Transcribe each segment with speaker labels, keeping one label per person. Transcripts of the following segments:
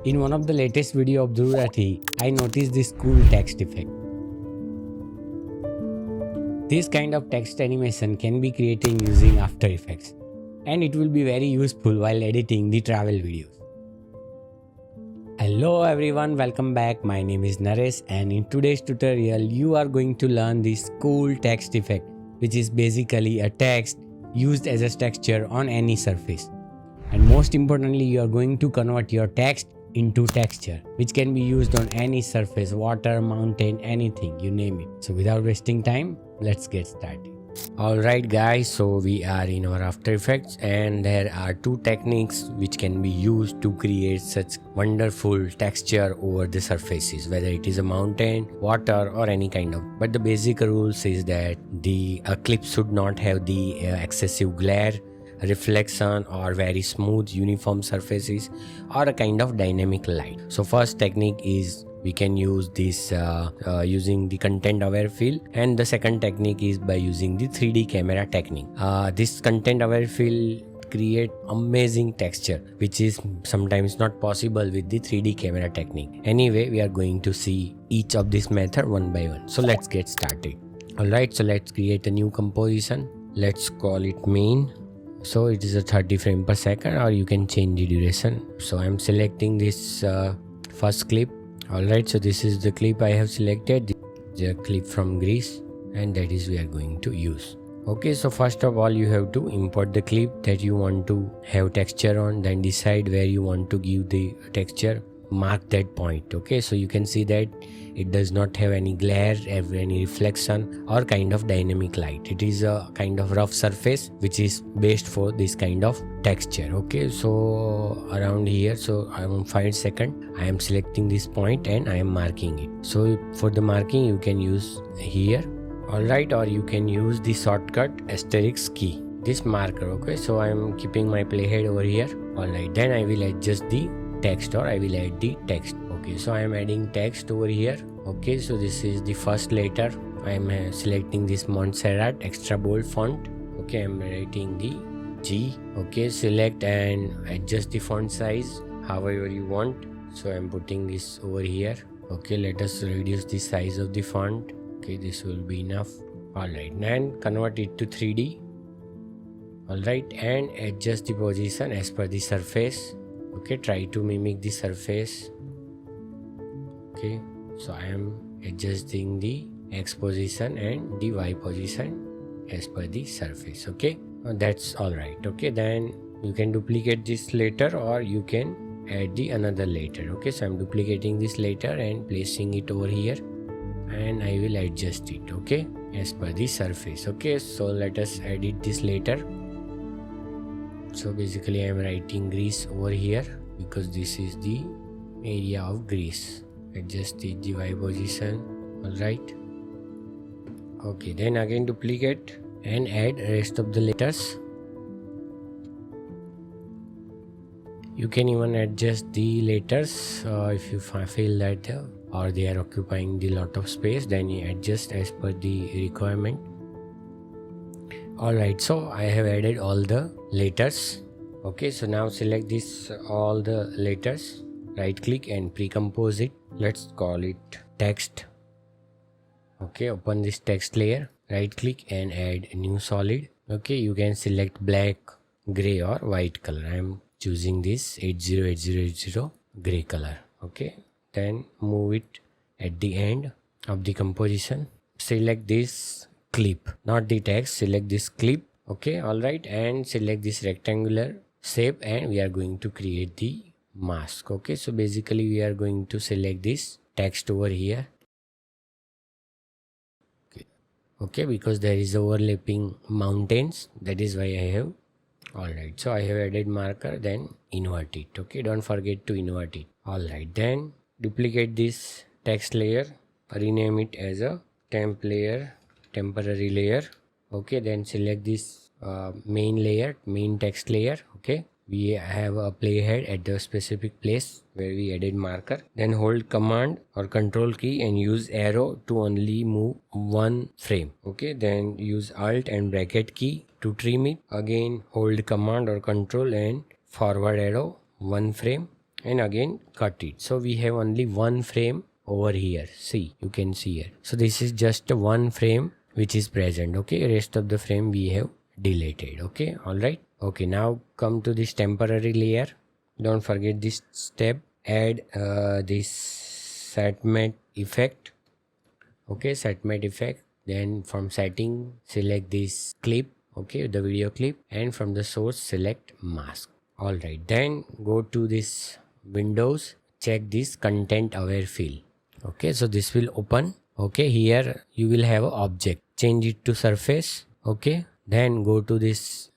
Speaker 1: In one of the latest video of Dhruv, I noticed this cool text effect. This kind of text animation can be created using After Effects, and it will be very useful while editing the travel videos. Hello everyone, welcome back. My name is Naresh, and in today's tutorial you are going to learn this cool text effect, which is basically a text used as a texture on any surface. And most importantly, you are going to convert your text into texture, which can be used on any surface, water, mountain, anything, you name it. So without wasting time, let's get started. Alright guys, so we are in our After Effects, and there are two techniques which can be used to create such wonderful texture over the surfaces, whether it is a mountain, water or any kind of. But the basic rules is that the clip should not have the excessive glare, reflection or very smooth uniform surfaces or a kind of dynamic light. So first technique is we can use this using the content aware fill, and the second technique is by using the 3D camera technique. This content aware fill create amazing texture which is sometimes not possible with the 3D camera technique. Anyway, we are going to see each of this method one by one. So let's get started. Alright, so let's create a new composition. Let's call it main. So it is a 30 frame per second, or you can change the duration. So I'm selecting this first clip. Alright, so this is the clip I have selected, the clip from Greece, and that is we are going to use. Okay, so first of all you have to import the clip that you want to have texture on, then decide where you want to give the texture, mark that point. Okay, so you can see that it does not have any glare, any reflection or kind of dynamic light. It is a kind of rough surface which is best for this kind of texture. Okay, so around here, so I am 5 seconds, I am selecting this point and I am marking it. So for the marking you can use here, alright, or you can use the shortcut asterisk key, this marker. Okay, so I am keeping my playhead over here. Alright, then I will adjust the text, or I will add the text. Okay, so I am adding text over here. Okay, so this is the first letter. I am selecting this Montserrat extra bold font. Okay, I am writing the G. Okay, select and adjust the font size however you want. So I am putting this over here. Okay, let us reduce the size of the font. Okay, this will be enough. Alright, and convert it to 3D. Alright, and adjust the position as per the surface. Okay, try to mimic the surface. Okay, so I am adjusting the X position and the Y position as per the surface. Okay, that's alright. Okay, then you can duplicate this later, or you can add the another later. Okay, so I'm duplicating this later and placing it over here, and I will adjust it, okay, as per the surface. Okay, so let us edit this later. So basically I am writing Greece over here because this is the area of Greece. Adjust the Y position. Alright. Okay, then again duplicate and add rest of the letters. You can even adjust the letters if you feel that or they are occupying the lot of space, then you adjust as per the requirement. Alright, so I have added all the letters. Okay, so now select this all the letters, right click and pre-compose it. Let's call it text. Okay, open this text layer, right click and add new solid. Okay, you can select black, gray or white color. I am choosing this 808080 gray color. Okay, then move it at the end of the composition. Select this clip, not the text, select this clip. Okay, alright, and select this rectangular shape, and we are going to create the mask. Okay, so basically we are going to select this text over here. Okay, because there is overlapping mountains, that is why I have. Alright, so I have added marker, then invert it. Okay, don't forget to invert it. Alright, then duplicate this text layer, rename it as a temp layer, temporary layer. Okay, then select this main layer, main text layer. Okay, we have a playhead at the specific place where we added marker. Then hold command or control key and use arrow to only move one frame. Okay, then use alt and bracket key to trim it. Again hold command or control and forward arrow one frame. and again cut it. So we have only one frame over here. See, you can see here. So this is just a one frame which is present. Okay, rest of the frame we have deleted. Okay, all right. Okay, now come to this temporary layer. Don't forget this step. Add this set matte effect. Okay, set matte effect. Then from setting, select this clip. Okay, the video clip, and from the source select mask. All right, then go to this Windows, check this content aware fill. Okay, so this will open. Okay, here you will have an object, change it to surface. Okay, then go to this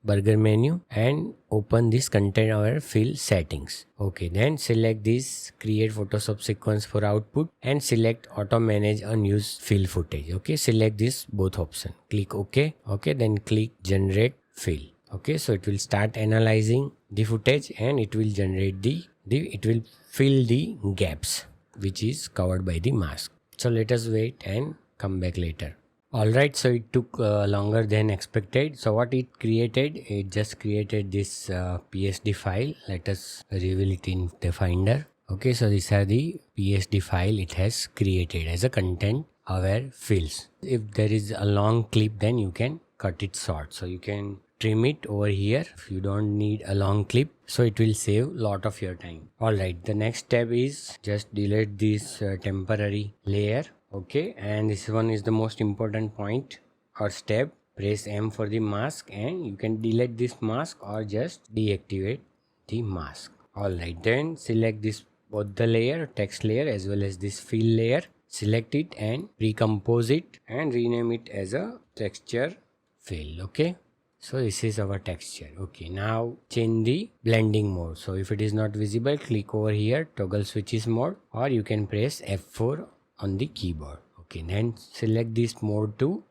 Speaker 1: burger menu and open this content aware fill settings. Okay, then select this create Photoshop sequence for output and select auto manage unused fill footage. Okay, select this both option, click OK. Okay, then click generate fill. Okay, so it will start analyzing the footage and it will generate it will fill the gaps which is covered by the mask. So let us wait and come back later. Alright, so it took longer than expected. So what it created, it just created this PSD file. Let us reveal it in the Finder. Okay, so these are the PSD file it has created as a content aware fills. If there is a long clip, then you can cut it short. So you can trim it over here if you don't need a long clip, so it will save lot of your time. Alright, the next step is just delete this temporary layer. Okay, and this one is the most important point or step. Press M for the mask and you can delete this mask or just deactivate the mask. Alright, then select this both the layer, text layer as well as this fill layer. Select it and recompose it and rename it as a texture fill. Okay, so this is our texture. Okay, now change the blending mode. So if it is not visible, click over here, toggle switches mode, or you can press F4 on the keyboard. Okay, then select this mode to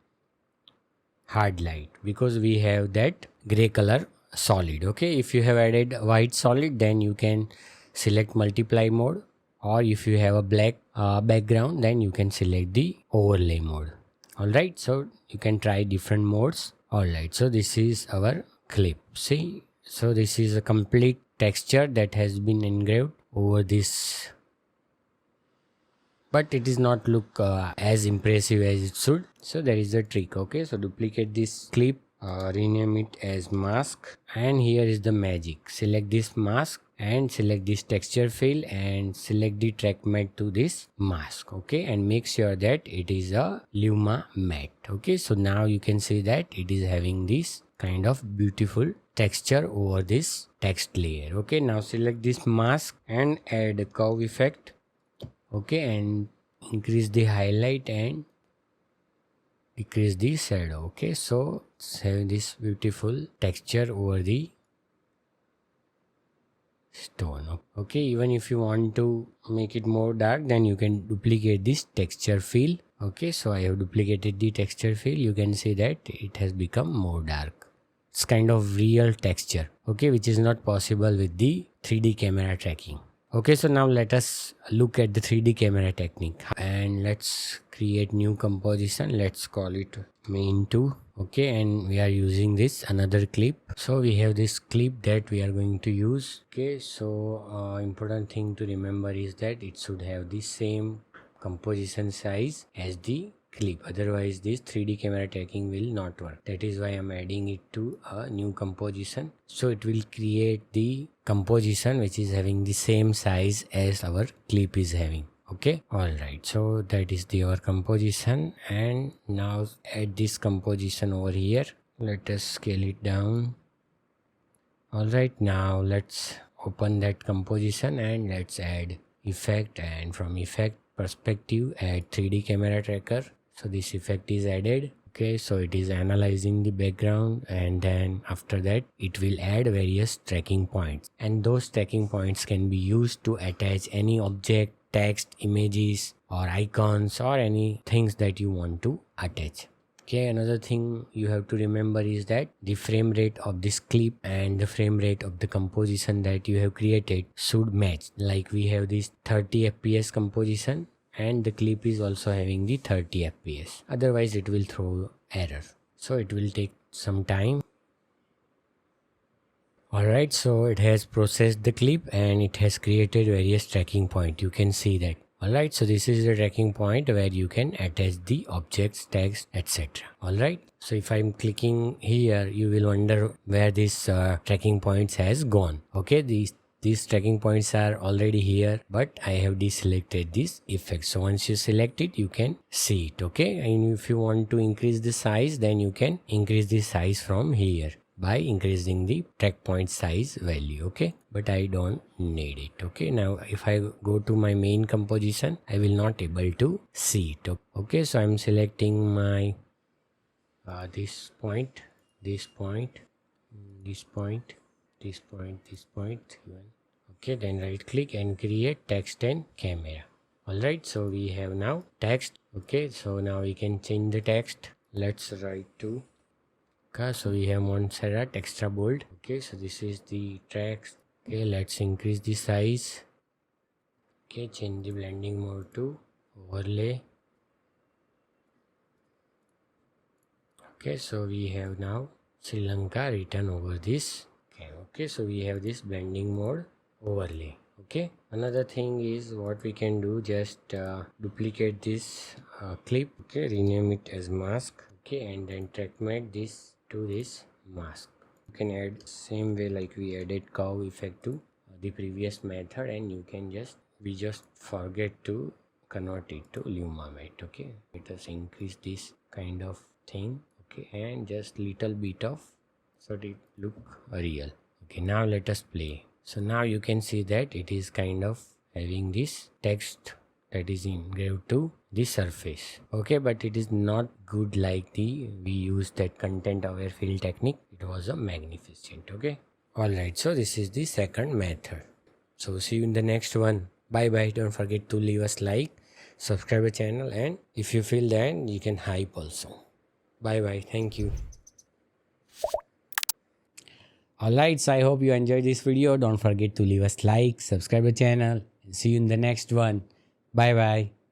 Speaker 1: hard light because we have that gray color solid. Okay, if you have added white solid, then you can select multiply mode, or if you have a black background, then you can select the overlay mode. Alright, so you can try different modes. Alright, so this is our clip. See, so this is a complete texture that has been engraved over this, but it is not look as impressive as it should. So there is a trick. Okay, so duplicate this clip, rename it as mask, and here is the magic. Select this mask and select this texture fill and select the track matte to this mask. Okay, and make sure that it is a Luma matte. Okay, so now you can see that it is having this kind of beautiful texture over this text layer. Okay, now select this mask and add a curve effect. Okay, and increase the highlight and decrease the shadow. Okay, so it's having this beautiful texture over the stone. Okay, even if you want to make it more dark, then you can duplicate this texture fill. Okay, so I have duplicated the texture fill. You can see that it has become more dark. It's kind of real texture, okay, which is not possible with the 3D camera tracking. Okay, so now let us look at the 3D camera technique and let's create new composition. Let's call it main 2. Okay, and we are using this another clip. So we have this clip that we are going to use. Okay, so important thing to remember is that it should have the same composition size as the clip, otherwise this 3D camera tracking will not work. That is why I'm adding it to a new composition, so it will create the composition which is having the same size as our clip is having. Okay, all right, so that is our composition, and now add this composition over here. Let us scale it down. All right, now let's open that composition and let's add effect, and from effect perspective add 3D camera tracker. So this effect is added. Okay, so it is analyzing the background, and then after that it will add various tracking points, and those tracking points can be used to attach any object, text, images or icons or any things that you want to attach. Okay, another thing you have to remember is that the frame rate of this clip and the frame rate of the composition that you have created should match. Like we have this 30 fps composition and the clip is also having the 30 fps, otherwise it will throw error, so it will take some time. Alright, so it has processed the clip and it has created various tracking point. You can see that. Alright, so this is the tracking point where you can attach the objects, tags, etc. Alright, so if I'm clicking here, you will wonder where this tracking points has gone. Okay, these tracking points are already here, but I have deselected this effect. So once you select it, you can see it. Okay, and if you want to increase the size, then you can increase the size from here by increasing the track point size value. Okay, but I don't need it. Okay, now if I go to my main composition, I will not able to see it. Okay, so I'm selecting my this point, this point, this point, this point, this point even. Okay, then right click and create text and camera. Alright, so we have now text. Okay, so now we can change the text. Let's write to. Okay, so we have Montserrat extra bold. Okay, so this is the text. Okay, let's increase the size. Okay, change the blending mode to overlay. Okay, so we have now Sri Lanka written over this. Okay, so we have this blending mode overlay. Okay, another thing is what we can do, just duplicate this clip. Okay, rename it as mask. Okay, and then track mate this to this mask. You can add same way like we added cow effect to the previous method, and you can we just forget to convert it to Luma mate. Okay, let us increase this kind of thing. Okay, and just little bit of so it look real. Okay, now let us play. So now you can see that it is kind of having this text that is engraved to the surface. Okay, but it is not good like we used that content aware fill technique. It was a magnificent. Okay, alright, so this is the second method. So see you in the next one. Bye bye. Don't forget to leave us like, subscribe the channel, and if you feel that, you can hype also. Bye bye. Thank you. Alright, so I hope you enjoyed this video. Don't forget to leave us like, subscribe the channel, and see you in the next one. Bye bye.